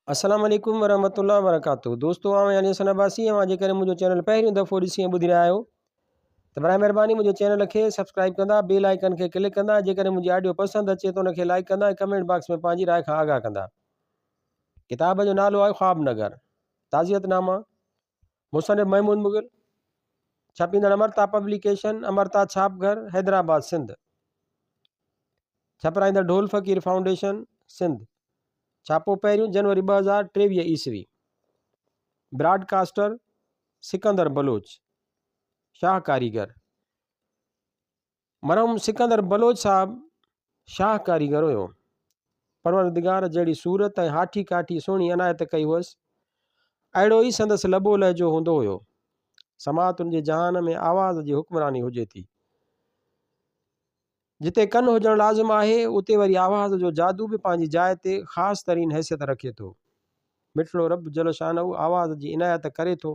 अस्सलाम वालेकुम वरहमतुल्लाहि वबरकातुहू। दोस्तों आउं यानी हसन अब्बासी ऐं जेकॾहिं मुंहिंजो चैनल पहिरियों दफ़ो ॾिसी ऐं ॿुधी रहिया आहियो त बराए महिरबानी मुंहिंजे चैनल खे सब्सक्राइब कंदा, बेल आइकन खे क्लिक कंदा। जेकॾहिं मुंहिंजी ऑडियो पसंदि अचे त उनखे लाइक कंदा ऐं कमेंट बॉक्स में पंहिंजी राय खां आगाह कंदा। किताब जो नालो आहे ख्वाबनगर, ताज़ियतनामा, मुसनिफ़ महमूद मुग़ल, छापींदड़ अमरता पब्लिकेशन, अमरता छापघर, हैदराबाद सिंध। छपराईंदड़ ढोल फ़कीर फाउंडेशन, सिंध। छापो पहिरियों जनवरी 2023 ईस्वी। ब्रॉडकास्टर सिकंदर बलोच, शाह कारीगर। मरहूम सिकंदर बलोच साहब शाह कारीगर हुयो। परवरदिगार जहिड़ी सूरत ऐं हाठी काठी सुहिणी अनायत कई हुअसि, अहिड़ो ई संदसि लबो लहजो हूंदो हुयो। समातुनि जे जहान में आवाज़ जी हुक्मरानी हुजे थी। जिते कन हुजणु लाज़िम आहे उते वरी आवाज़ जो जादू बि पंहिंजी जाइ ते ख़ासि तरीन हैसियत रखे थो। मिठड़ो रब जल शानहू आवाज़ जी इनायत करे थो।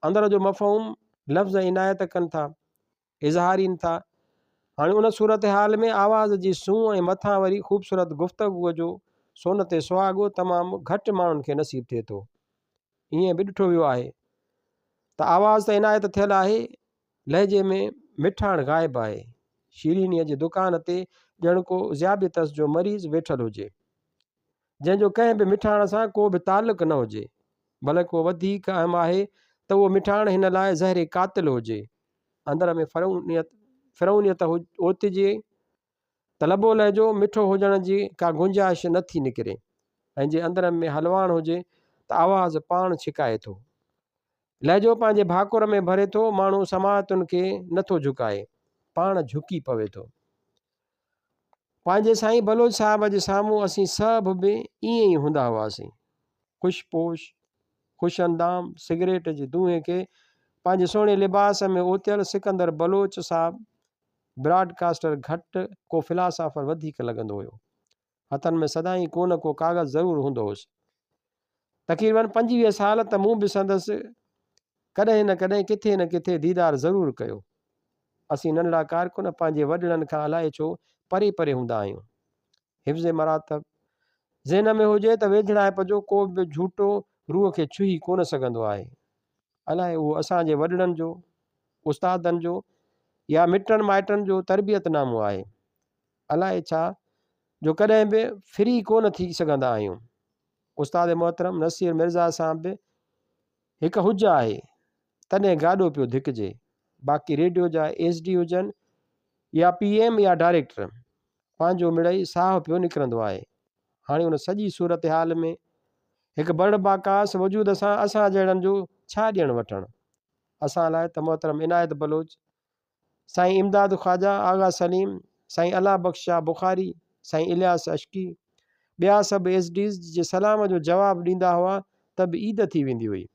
अंदर जो मफ़हूम लफ़्ज़ इनायत कनि था, इज़हारीनि था। हाणे उन सूरत हाल में आवाज़ जी सूंह ऐं मथां वरी ख़ूबसूरत गुफ़्तगूअ जो सोन ते सुहाॻो तमामु घटि माण्हुनि खे नसीबु थिए थो। ईअं बि ॾिठो वियो आहे त आवाज़ त इनायत थियल आहे, लहजे में मिठाण ग़ाइबु आहे। शीरीनीअ जी दुकान ते ॼण को ज़ियाबितस जो मरीज़ वेठल हुजे, जंहिंजो कंहिं बि मिठाण सां को बि तालुक़ु न हुजे, भले को वधीक अहम आहे त उहो मिठाण हिन लाइ ज़हरे क़ातिल हुजे। अंदर में फ़िरौनियत ओतिजे त लबो लहजो मिठो हुजण जी का गुंजाइश नथी निकिरे, ऐं जे अंदर में हलवाण हुजे त आवाज़ पाण छिकाए थो। लहजो पंहिंजे भाकुर में भरे थो, माण्हू समातुनि खे नथो झुकाए, पाण झुकी पवे थो। पंहिंजे साईं बलोच साहिब जे साम्हूं असीं सभु बि ईअं ई हूंदा हुआसीं। ख़ुशपोश, ख़ुशअंदाम, सिगरेट जी धुएं खे पंहिंजे सुहिणे लिबास में ओतियल सिकंदर बलोच साहब ब्रॉडकास्टर घटि को फिलासफ़र वधीक लॻंदो हुयो। हथनि में सदाईं को न को कागज़ ज़रूरु हूंदो हुउसि। तक़रीबन 25 साल त मूं बि संदसि कॾहिं न कॾहिं किथे न किथे दीदार ज़रूरु कयो। असीं नंढड़ा कारकुन पंहिंजे वॾड़नि खां अलाए छो परे परे हूंदा आहियूं। हिफ़्ज़ मरातब ज़हन में हुजे त वेझड़ाइप जो को बि झूठो रूह खे छुही कोन सघंदो आहे। अलाए उहो असांजे वॾड़नि जो, उस्तादनि जो या मिटनि माइटनि जो तरबियतनामो आहे। अलाए छा जो कॾहिं बि फ्री कोन थी सघंदा आहियूं। उस्ताद मोहतरम नसीर मिर्ज़ा साहब बि हिकु हुज आहे, तॾहिं गाॾो पियो धिकजे। बाक़ी रेडियो जा SD हुजनि या PM या डायरेक्टर, पंहिंजो मिड़ई साहु पियो निकिरंदो आहे। हाणे उन सॼी सूरत हाल में हिकु बड़बाकास वजूद सां असां जहिड़नि जो छा ॾियणु वठणु। असां लाइ त मोहतरम इनायत बलोच, साईं इमदाद ख्वाजा, आगा सलीम, साईं अला बख्श शाह बुखारी, साईं इलियास अशकी, ॿिया सभु SDs जे सलाम जो जवाबु ॾींदा हुआ त बि ईद थी वेंदी हुई।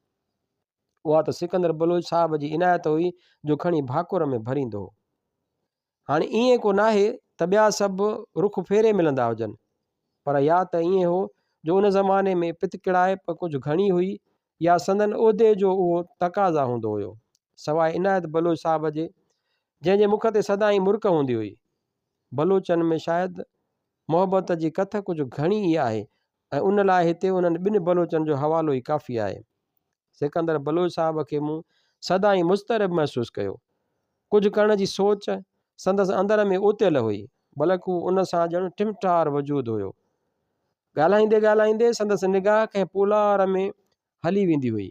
उहा त सिकंदर बलोच साहब जी इनायत हुई जो खणी भाकुर में भरींदो हो। हाणे ईअं को नाहे त ॿिया सभु रुख फेरे मिलंदा हुजनि, पर या त ईअं हो जो उन ज़माने में पितकिड़ाइप कुझु घणी हुई या संदन उहिदे जो उहो तक़ाज़ा हूंदो हुयो। सवाइ इनायत बलोच साहब जे, जंहिंजे मुख ते सदाईं मुर्क हूंदी हुई। बलोचनि में शायदि मोहबत जी कथ कुझु घणी ई आहे ऐं उन लाइ हिते उन्हनि ॿिनि बलोचनि जो हवालो ई काफ़ी आहे। सिकंदर बलोच साहब खे मूं सदाईं मुस्तरिब महसूसु कयो। कुझु करण जी सोच संदसि अंदर में ओतियल हुई, बल्कि उन सां ॼण टिमटार वजूद हुयो। ॻाल्हाईंदे ॻाल्हाईंदे संदसि निगाह कंहिं पोलार में हली वेंदी हुई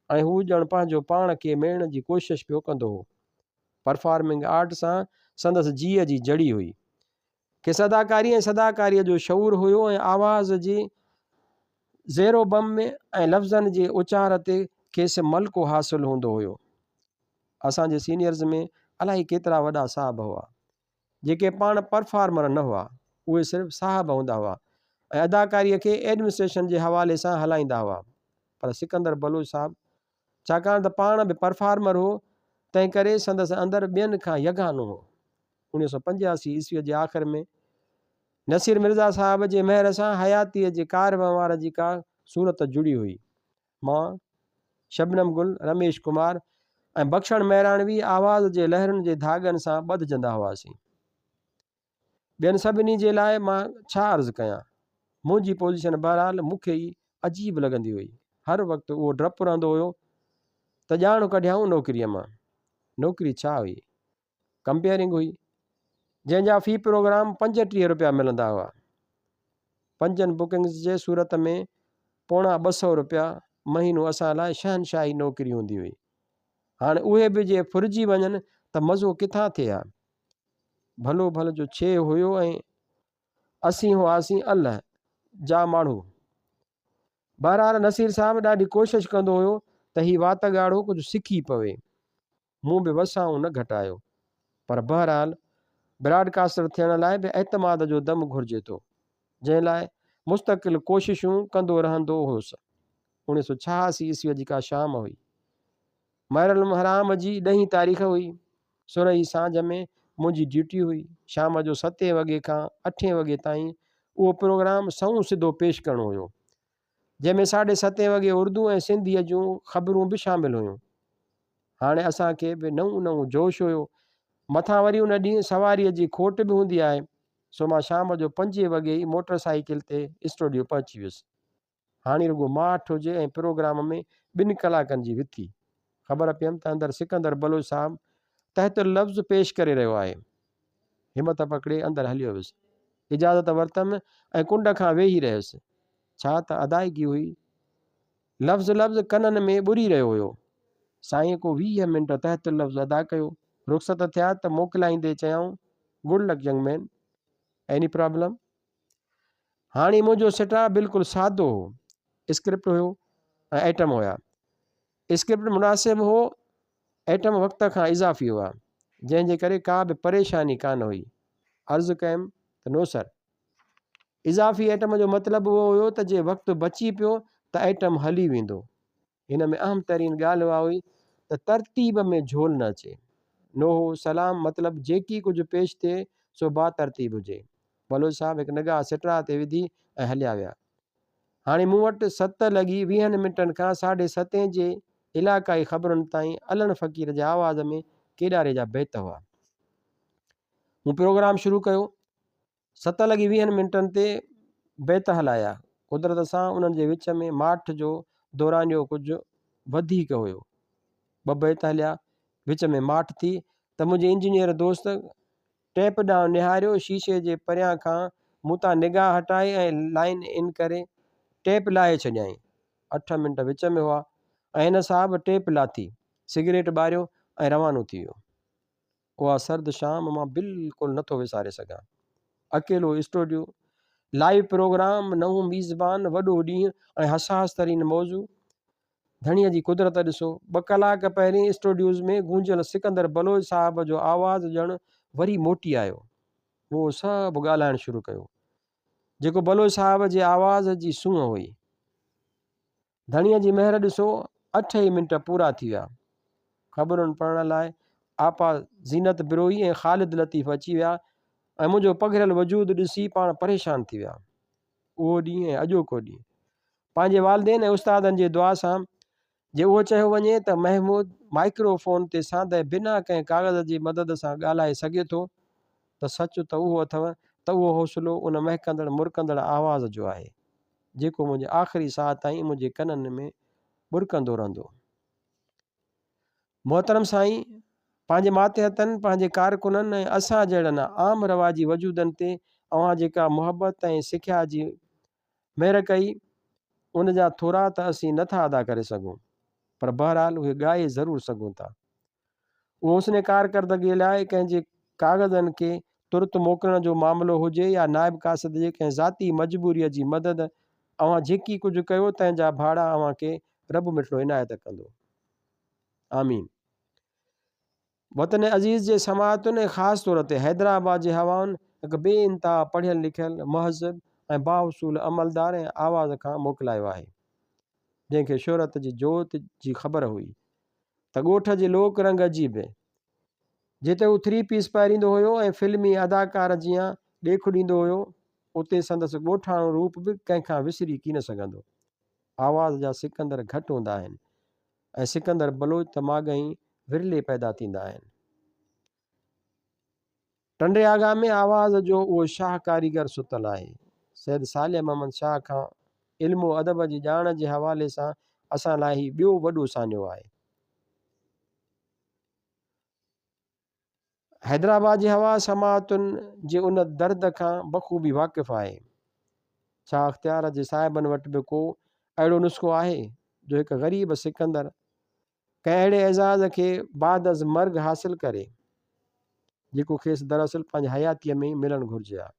ऐं हू ॼण पंहिंजो पाण खे मेड़ण जी कोशिशि पियो कंदो हो। परफॉर्मिंग आर्ट सां संदसि जीअ जी जड़ी हुई। कि सदाकारी ऐं सदाकारीअ जो शऊर हुयो ऐं आवाज़ जी ज़ेरो बम में ऐं लफ़्ज़नि जे उचार ते खेसि मलिको हासिलु हूंदो हुयो। असांजे सीनियर्स में अलाही केतिरा वॾा साहब हुआ जेके पाण परफॉर्मर न हुआ, उहे सिर्फ़ु साहब हूंदा हुआ ऐं अदाकारीअ खे एडमिनिस्ट्रेशन जे हवाले सां हलाईंदा हुआ। पर सिकंदर बलोच साहब छाकाणि त पाण बि परफॉर्मर हो, तंहिं करे संदसि अंदरि ॿियनि खां यगानो हो। 1985 ईस्वीअ जे आख़िर में नसीर मिर्ज़ा साहब जे महर सां हयातीअ जे कारवंवार जी का सूरत जुड़ी हुई। मां, शबनम गुल, रमेश कुमार ऐं बख्शण महिराणवी आवाज़ जे लहरुनि जे धागनि सां ॿधजंदा हुआसीं। ॿियनि सभिनी जे लाइ मां छा अर्ज़ु कयां, मुंहिंजी पोज़ीशन बहरहाल मूंखे ई अजीब लॻंदी हुई। हर वक़्तु उहो डपु रहंदो हुयो त ॼाण कढियाऊं नौकिरीअ मां। नौकिरी छा हुई? कंपेयरिंग हुई, जंहिंजा फ़ी प्रोग्राम 35 रुपया मिलंदा हुआ। 5 बुकिंग्स जे सूरत में पौणा 200 रुपया महीनो असां लाइ शहनशाही नौकिरी हूंदी हुई। हाणे उहे बि जे फुरिजी वञनि त मज़ो किथां थिए हा। भलो भलो जो छे हुयो ऐं असीं हुआसीं अल्लाह जा माण्हू। बहरहाल नसीर साहब ॾाढी कोशिशि कंदो हुयो त ही वात ॻाढ़ो कुझु सिखी पवे। मूं बि वसाऊं न घटायो, पर बहरहाल ब्रॉडकास्टर थियण लाइ बि एतमाद जो दम घुरिजे थो, जंहिं लाइ मुस्तक़िल कोशिशूं कंदो रहंदो हुयुसि। 1986 ईस्वीअ जी का शाम हुई। महरम हराम जी 10 तारीख़ हुई। सुरही सांझ में मुंहिंजी ड्यूटी हुई। शाम जो 7 वॻे खां 8 वॻे ताईं उहो प्रोग्राम सऊं सिधो पेश करणो हुयो, जंहिंमें 7:30 वॻे उर्दू ऐं सिंधीअ जूं ख़बरूं बि शामिल हुयूं। हाणे असांखे बि नऊं नऊं जोश हुयो। मथां वरी उन ॾींहुं सवारीअ जी खोट बि हूंदी आहे, सो मां शाम जो 5 वॻे ई मोटरसाइकिल ते स्टूडियो पहुची वियुसि। हाणे रुगो माठ हुजे ऐं प्रोग्राम में 2 कलाकनि जी विथी। ख़बर पियमि त अंदरि सिकंदर बलोच साहब तहत लफ़्ज़ पेश करे रहियो आहे। हिमत पकिड़े अंदरि हलियो वियुसि। इजाज़त वरितमि ऐं कुंड खां वेही रहियुसि। छा त अदायगी हुई। लफ़्ज़ लफ़्ज़ कननि में ॿुरी रहियो हुयो। साईं को 20 मिंट तहत लफ़्ज़ अदा कयो। रुख़सत थिया त मोकिलाईंदे चयाऊं, good luck young man, any problem. हाणे मुंहिंजो स्टाफ बिल्कुलु सादो हो। स्क्रिप्ट हुयो ऐं आइटम हुया। स्क्रिप्ट मुनासिब हो, आइटम वक़्त खां इज़ाफ़ी हुआ, जंहिंजे करे का बि परेशानी कान हुई। अर्ज़ु कयमि त नो सर। इज़ाफ़ी आइटम जो मतिलबु उहो हुयो त जे वक़्तु बची पियो त आइटम हली वेंदो। हिन में अहम तरीन ॻाल्हि उहा हुई त तरतीब में झोल न अचे। नोहो सलाम मतिलबु जेकी कुझु पेश थिए सो बातरतीब हुजे। बलोच साहब हिकु निगाह सिटरा ते विधी ऐं हलिया विया। हाणे मूं वटि 7:20 मिंटनि खां 7:30 जे इलाक़ाई ख़बरुनि ताईं अलण फ़क़ीर जे आवाज़ में केॾारे जा बैत हुआ। मूं प्रोग्राम शुरू कयो। 7:20 मिंटनि ते बैत हलाया। कुदरत सां उन्हनि जे विच में माठ जो दौरानियो कुझु वधीक हुयो। 2 बैत हलिया, विच में माठ थी त मुंहिंजे इंजीनियर दोस्त टेप ॾांहुं निहारियो। शीशे जे परियां खां मूं तां निगाह हटाई ऐं लाइन इन करे टेप लाहे छॾियईं। 8 मिंट विच में हुआ ऐं हिन साहब टेप लाथी, सिगरेट ॿारियो ऐं रवानो थी वियो। उहा सर्द शाम मां बिल्कुलु नथो विसारे सघां। अकेलो स्टूडियो, लाइव प्रोग्राम, नओं मीज़बान, वॾो ॾींहुं ऐं हसास तरीन मौज़ू। धणीअ जी कुदरत ॾिसो। 2 कलाक पहिरीं स्टूडियोज़ में गूंजियल सिकंदर बलोच साहब जो आवाज़ु ॼण वरी मोटी आयो। उहो सभु ॻाल्हाइणु शुरू कयो, जेको बलोच साहब जे आवाज़ जी सूंहं हुई। धणीअ जी महिर ॾिसो, 8 ई मिंट पूरा थी विया। ख़बरुनि पढ़ण लाइ आपा ज़ीनत बिरोही ऐं ख़ालिद लतीफ़ अची विया ऐं मुंहिंजो पघिरियल वजूद ॾिसी पाण परेशान थी विया। उहो ॾींहुं ऐं अॼोको ॾींहुं पंहिंजे वालिदेन ऐं उस्तादनि जे दुआ सां जे उहो चयो वञे त महमूद माइक्रोफोन ते सादे बिना कंहिं काग़ज़ जी मदद सां ॻाल्हाए सघे थो, त सच त उहो अथव त उहो हौसलो उन महकंदड़ मुरकंदड़ आवाज़ जो आहे, जेको मुंहिंजे आख़िरी साह ताईं मुंहिंजे कननि में बुरकंदो रहंदो। मोहतरम साईं, पंहिंजे मातहतनि, पंहिंजे कारकुननि ऐं असां जहिड़नि आम रवाजी वजूदनि ते अवां जेका मुहबत ऐं सिख्या जी महिर कई, उन जा थोरा त असीं नथा अदा करे सघूं, पर बहरहाल उहे ॻाए ज़रूरु सघूं था। उहो उसने कारकर्दगीअ लाइ कंहिंजे काग़ज़नि खे तुर्त मोकिलण जो मामिलो हुजे या नाइब कासिद जे कंहिं ज़ाती मजबूरीअ जी मदद, अवां जेकी कुझु कयो तंहिंजा भाड़ा अवां खे रब मिठड़ो इनायत कंदो। आमीन। वतन अज़ीज़ जे समाअतुनि ऐं ख़ासि तौर ते हैदराबाद जे हवाउनि हिकु बेइंतहा पढ़ियल लिखियल महज़ब ऐं बाउसूल अमलदार ऐं आवाज़ खां मोकिलायो आहे, जंहिंखे शोहरत जी जोत जी ख़बर हुई त ॻोठ जे लोक रंग अजीब, जिते हू 3 पीस पाईंदो हुयो ऐं फिल्मी अदाकार जीअं ॾेखु ॾींदो हुयो, उते संदसि ॻोठाणो रूप बि कंहिंखां विसरी की न सघंदो। आवाज़ जा सिकंदर घटि हूंदा आहिनि ऐं सिकंदर बलोच त माॻई विरले पैदा थींदा आहिनि। टंडे आगा में आवाज़ जो उहो शाह कारीगर सुतल आहे। सैद सालिह मोहम्मद शाह खां इल्मो अदब जी ॼाण जे हवाले सां असां लाइ ही ॿियो वॾो सान्यो आहे। हैदराबाद जी हवा समाअतुनि जे उन दर्द खां बख़ूबी वाक़िफ़ आहे। छा अख़्तियार जे साहिबनि वटि बि को अहिड़ो नुस्ख़ो आहे जो हिकु ग़रीब सिकंदर कंहिं अहिड़े एज़ाज़ खे बाद अज़ मर्ग हासिल करे जेको खेसि दरअसल पंहिंजी हयातीअ में ई मिलणु घुरिजे आहे।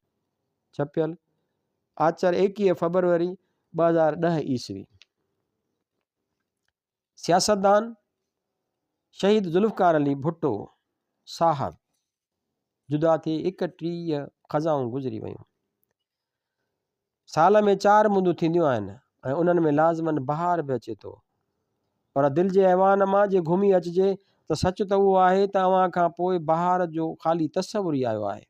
छपियल आचर 21 फरवरी 2010 ईस्वी। सियासतदान शहीद ज़ुल्फ़िकार अली भुट्टो साहब जुदा थी 31 ख़ज़ाऊं गुज़री वियूं। साल में 4 मुंदूं थींदियूं आहिनि ऐं उन्हनि में लाज़मन बहार बि अचे थो, पर दिलि जे ऐवान मां जे घुमी अचिजे त सच त उहो आहे त अव्हां खां पोइ बहार जो ख़ाली तसवुर ई आयो आहे।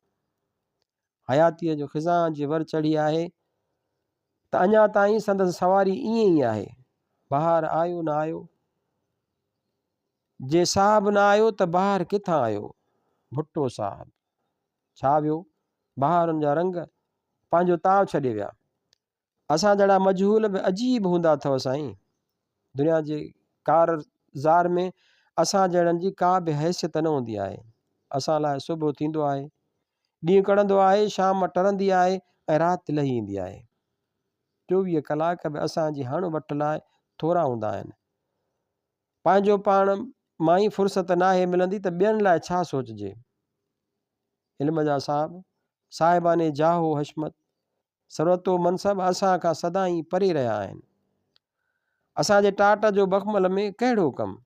हयातीअ जो ख़िज़ां जे वर चढ़ी आहे त अञा ताईं संदसि सवारी ईअं ई आहे। बहार आयो न आयो, जे साहब न आयो त बहार किथां आयो। भुट्टो साहब छा वियो, बहारुनि जा रंग पंहिंजो ताव छॾे विया। असां जहिड़ा मजहूल बि अजीब हूंदा अथव साईं। दुनिया जे कारज़ार में असां जहिड़नि जी का बि हैसियत न हूंदी आहे। असां लाइ सुबुह थींदो आहे, ॾींहुं कढ़ंदो आहे, शाम टरंदी आहे ऐं राति लही ईंदी आहे। 24 कलाक बि असांजी हण वट लाइ थोरा हूंदा आहिनि। पंहिंजो पाण मां ई फ़ुर्सत नाहे मिलंदी त ॿियनि लाइ छा सोचिजे। इल्म जा साहब, साहिबाने जाहो हशमत, सरवतो मनसब असां खां सदाईं परे रहिया आहिनि। असांजे टाट जो बख़मल में कहिड़ो कमु,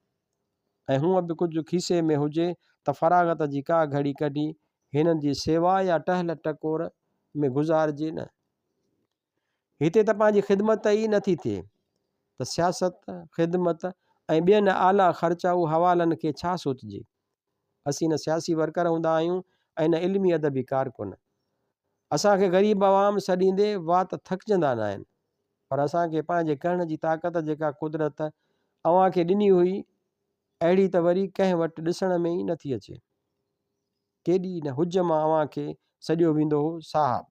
ऐं हूअं बि कुझु खीसे में हुजे त फ़राग़त जी का घड़ी कढी हिननि जी सेवा या टहल टकोर में गुज़ारिजे न। हिते त पंहिंजी ख़िदमत ई नथी थिए त सियासत, ख़िदमत ऐं ॿियनि आला ख़र्चाऊ हवालनि खे छा सोचिजे। असीं न सियासी वर्कर हूंदा आहियूं ऐं न इल्मी अदबी कारकुन। असांखे ग़रीब आवाम सॾींदे वात थकिजंदा न आहिनि, पर असांखे पंहिंजे करण जी ताक़त जेका कुदरत अव्हांखे ॾिनी हुई अहिड़ी त वरी कंहिं वटि ॾिसण में ई नथी अचे। केॾी न हुज मां अव्हांखे सॼो वेंदो हो साहब,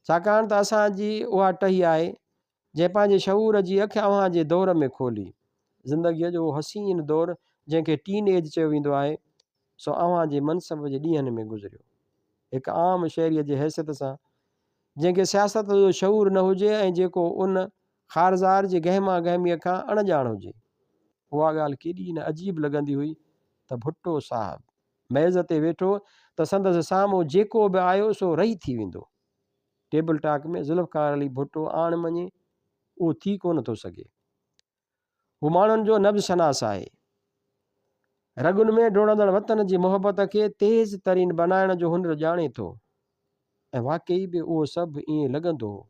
छाकाणि त असांजी उहा टही आहे जंहिं पंहिंजे शऊर जी अखि अव्हांजे दौर में खोली। ज़िंदगीअ जो हसीन दौर जंहिंखे टीन एज चयो वेंदो आहे, सो अव्हांजे मनसब जे ॾींहंनि में गुज़रियो। हिकु आम शहरीअ जे हैसियत सां जंहिंखे सियासत जो शऊर न हुजे ऐं जेको उन ख़ारज़ार जे गहमा गहमीअ खां अणॼाण हुजे, उहा ॻाल्हि केॾी न अजीब लॻंदी हुई त भुट्टो साहब मेज़ ते वेठो त संदसि साम्हूं जेको बि आयो सो रही थी वेंदो। टेबल टॉक में ज़ुल्फ़िकार अली भुट्टो आण मञे उहो थी कोन थो सघे। हू माण्हुनि जो नब्ज़ शनास आहे, रगुनि में डोड़ंदड़ वतन जी मोहबत खे तेज़ तरीन बनाइण जो हुनर ॼाणे थो, ऐं वाक़ई बि उहो सभु ईअं लॻंदो हो।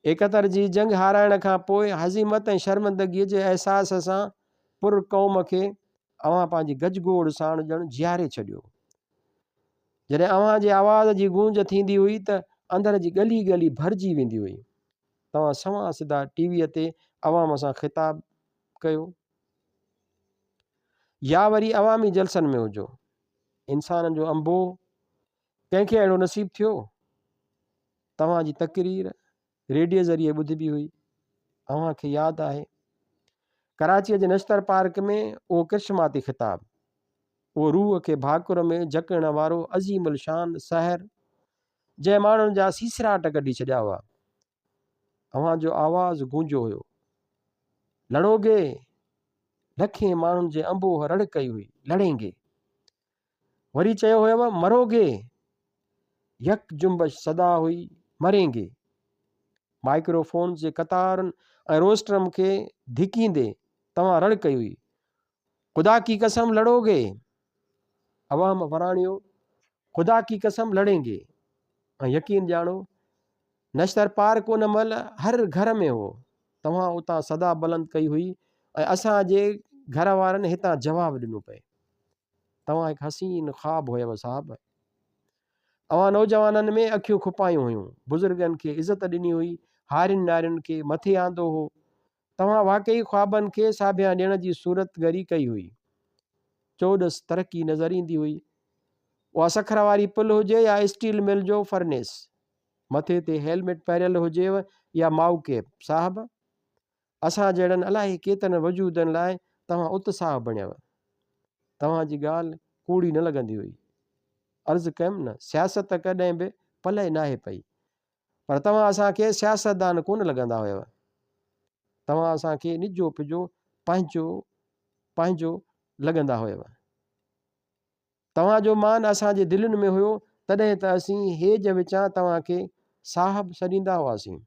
71 जी जंग हाराइण खां पोइ हज़ीमत ऐं शर्मिंदगीअ जे अहसास सां पुर क़ौम खे अव्हां पंहिंजी गजगोड़ साण ॼण जीआरे छॾियो। जॾहिं अव्हां जी आवाज़ जी गूंज थींदी हुई त अंदर जी गली गली भरिजी वेंदी हुई। तव्हां सवां सिधा टीवीअ ते अवाम सां ख़िताब कयो या वरी अवामी जलसनि में हुजो। इंसाननि जो अंबो कंहिंखे अहिड़ो नसीब थियो। तव्हांजी तक़रीर रेडियो ज़रिए ॿुधिबी हुई। अव्हांखे यादि आहे कराचीअ जे नश्तर पार्क में उहो कृष्माती ख़िताब, उहो रूह खे भाकुर में झकण वारो अज़ीमुल शान सहर जंहिं माण्हुनि जा सीसराट कढी छॾिया हुआ। अव्हांजो आवाज़ गूंजो हुयो, लड़ोगे। लखें माण्हुनि जे अंबोह रड़ कई हुई, लड़ेंगे। वरी चयो हुयव मरोगे। यक जुंबश सदा हुई, मरेंगे। माइक्रोफोन जे कतारुनि ऐं रोस्ट्रम खे धिकींदे तव्हां रड़ कई हुई, ख़ुदा की कसम लड़ोगे। अवाम वराणियो, ख़ुदा की कसम लड़ेंगे। ऐं यकीन ॼाणो नश्तर पार्क उन महिल हर घर में हो। तव्हां उतां सदा बुलंद कई हुई ऐं असांजे घर वारनि हितां जवाबु ॾिनो पए। तव्हां हिकु हसीन ख़्वाबु हुयव साहब। अव्हां नौजवाननि में अखियूं खुपायूं हुयूं, बुज़ुर्गनि खे इज़त ॾिनी हुई, हारियुनि नारियुनि खे मथे आंदो हो। तव्हां वाक़ई ख़्वाबनि खे साबिया ॾियण जी सूरत गरी कई हुई। चोॾसि तरक़ी नज़र ईंदी हुई, उहा सखर वारी पुल हुजे या स्टील मिल जो फर्नेस। मथे ते हेलमेट पहिरियल हुजेव या माउ कैप। साहब असां जहिड़नि अलाए केतिरनि वजूदनि लाइ तव्हां उत्साह बणियव। तव्हांजी ॻाल्हि कूड़ी न लॻंदी हुई। अर्ज़ु कयुमि न, सियासत कॾहिं बि पले नाहे पई, पर तव्हां असांखे सियासतदान कोन लॻंदा हुयव। तव्हां असांखे निजो पिजो पंहिंजो पंहिंजो लॻंदा हुयव। तव्हांजो मान असांजे दिलनि में हुयो, तॾहिं त असीं हेज विचां तव्हांखे साहब सॾींदा हुआसीं।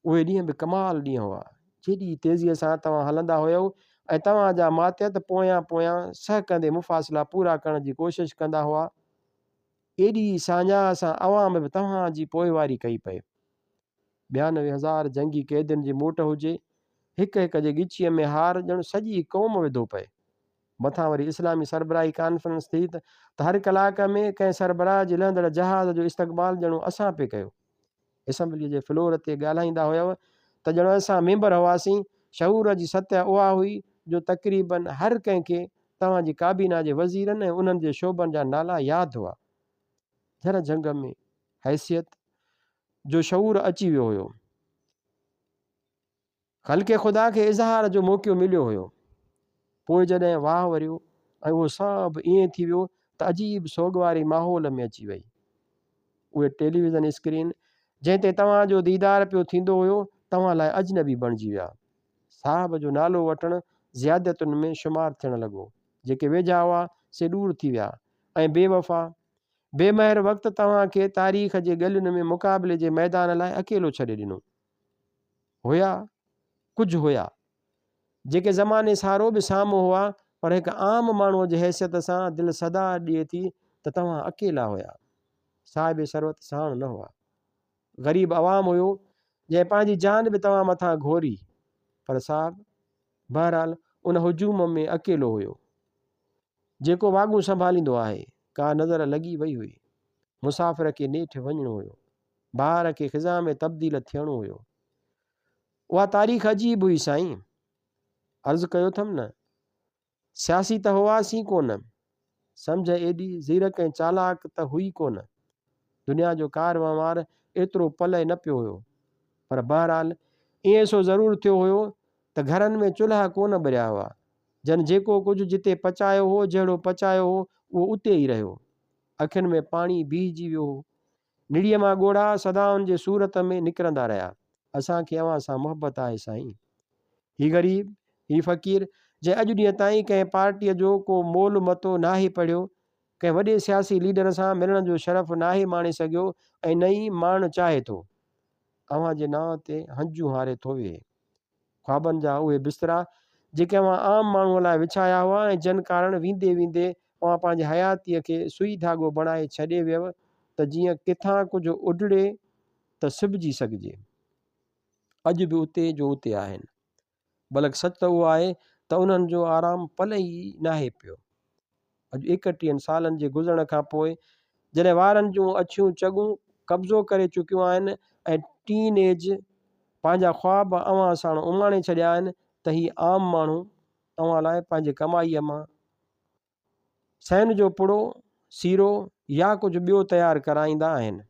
उहे ॾींहं बि कमाल ॾींहं हुआ, जेॾी तेज़ीअ सां तव्हां हलंदा हुयव ऐं तव्हांजा मातिहत पोयां पोयां सहकंदे मुफ़ासिला पूरा करण जी कोशिशि कंदा हुआ। एॾी साञा सां अवाम बि तव्हांजी पोइवारी कई पए। 92,000 जंगी क़ैदियुनि जी मोट हुजे, हिक हिक जे ॻिचीअ में हार ॼण सॼी क़ौम विधो पए। मथां वरी इस्लामी सरबराही कॉन्फ्रेंस थी त हर कलाक में कंहिं सरबराह जे लहंदड़ जहाज़ जो इस्तक़बाल ॼणो असां पिए कयो। असेंबलीअ जे फ्लोर ते ॻाल्हाईंदा हुयव त ॼण असां मेंबर हुआसीं। शऊर जी सतह उहा हुई जो तक़रीबन हर कंहिंखे तव्हांजी काबीना जे वज़ीरनि ऐं उन्हनि जे शोबनि जा नाला यादि हुआ। जर जंग में हैसियत जो शऊर अची वियो हुयो। ख़ल्क़े ख़ुदा खे इज़हार जो मौक़ो मिलियो हुयो। पोइ जॾहिं वाह वरियो ऐं उहो सभु ईअं थी वियो त अजीब सोगवारी माहौल में अची वई। उहे टेलीविज़न स्क्रीन जंहिं ते तव्हांजो दीदार पियो थींदो हुयो, तव्हां लाइ अजनबी बणिजी विया। साहब जो नालो वठणु ज़ियादतुनि में शुमार थियणु लॻो। जेके वेझा हुआ से दूर थी विया ऐं बेवफ़ा बेमहर वक़्तु तव्हांखे तारीख़ जे ॻलियुनि में मुक़ाबले जे मैदान लाइ अकेलो छॾे ॾिनो। हुया कुझु हुया जेके ज़माने सारो बि साम्हूं हुआ, पर हिकु आम माण्हूअ जी हैसियत सां दिलि सदा ॾिए थी त तव्हां अकेला हुया। साहिब सरवत साण न हुआ। ग़रीब अवाम हुयो जंहिं पंहिंजी जान बि तव्हां मथां घोरी, पर साहब बहरहाल उन हुजूम में अकेलो हुयो। जेको वाॻू संभालींदो आहे, का नज़र लॻी वई हुई। मुसाफ़िर खे नेठि वञिणो हुयो, ॿार खे ख़िज़ा में तब्दील थियणो हुयो। उहा तारीख़ अजीब हुई साईं। अर्ज़ु कयो अथमि न, सियासी त हुआसीं कोन, सम्झ एॾी ज़ीरक ऐं चालाक त हुई कोन। दुनिया जो कारवार एतिरो पले न पियो हुयो, पर बहरहाल ईअं सो ज़रूरु थियो हुयो त घरनि में चुल्हा कोन ॿरिया हुआ। जन जेको कुझु जिते पचायो हो, जहिड़ो पचायो हो उहो उते ई रहियो। अखियुनि में पाणी बीहजी वियो हो। निड़ीअ मां ॻोढ़ा सदाउनि जे सूरत में निकिरंदा रहिया। असांखे अव्हां सां मोहबत आहे साईं। ही ग़रीब, ही फ़क़ीर जंहिं अॼु ॾींहं ताईं कंहिं पार्टीअ जो को मोल मतो नाहे पढ़ियो, कंहिं वॾे सियासी लीडर सां मिलण जो शरफ़ नाहे माणे सघियो ऐं न ई माण चाहे थो, अव्हां जे नाव ते हंजूं हारे थो वेहे। ख्वाबनि जा उहे बिस्तरा जेके अव्हां आम माण्हूअ लाइ विछाया हुआ ऐं जन कारण वेंदे वेंदे अव्हां पंहिंजी हयातीअ खे सुई धाॻो बणाए छॾे वियव त जीअं किथां कुझु उॾड़े त सिबजी सघिजे। अॼु बि उते जो उते आहिनि। बल्कि सच त उहो आहे त उन्हनि जो आराम पल ई नाहे पियो। अॼु 31 सालनि जे गुज़रण खां पोइ जॾहिं वारनि जूं अछियूं चगूं कब्ज़ो करे चुकियूं आहिनि ऐं टीन एज पंहिंजा ख्वाब अव्हां साण उमाणे छॾिया आहिनि, त ही आम माण्हू अव्हां लाइ पंहिंजे कमाईअ मां सैन जो पुड़ो सीरो या कुझु ॿियो तयारु कराईंदा आहिनि।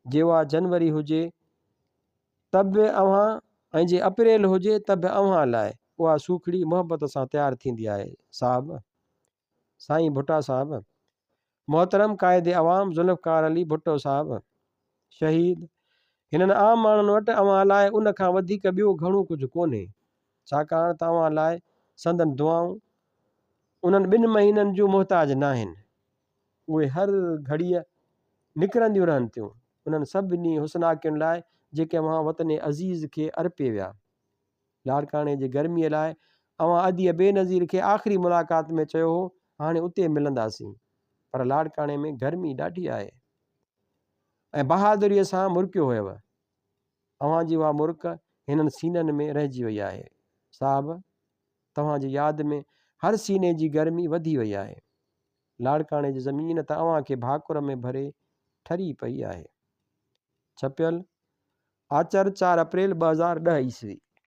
जे उहा जनवरी हुजे त बि अव्हां ऐं जे अप्रैल हुजे त बि अव्हां लाइ उहा सूखड़ी मोहबत सां तयारु थींदी आहे। साहब साईं भुट्टा साहब, मोहतरम क़ाइदे अवाम ज़ुल्फ़कार अली भुट्टो साहब शहीद, हिननि आम माण्हुनि वटि अव्हां लाइ उन खां वधीक ॿियो घणो कुझु कोन्हे, छाकाणि त अव्हां लाइ संदन दुआऊं उन्हनि 2 महीननि जूं मुहताज न आहिनि। उहे हर घड़ीअ निकिरंदियूं रहनि थियूं उन्हनि सभिनी हुस्नाकियुनि लाइ जेके अव्हां वतन अज़ीज़ खे अर्पे विया। लाड़काणे जी गर्मीअ लाइ अव्हां अदीअ बेनज़ीर खे आख़िरी मुलाक़ात में चयो हो हाणे उते मिलंदासीं, पर लाड़काणे में गर्मी ॾाढी आहे ऐं बहादुरीअ सां मुर्कियो हुयव। अव्हांजी उहा मुर्क हिननि सीननि में रहिजी वई आहे। साहब तव्हांजी यादि में हर सीने जी गर्मी वधी वई आहे। लाड़काणे जी ज़मीन त अव्हां खे भाकुर में भरे ठरी पई आहे। छपियल आचर 4 अप्रैल 2010 ईस्वी।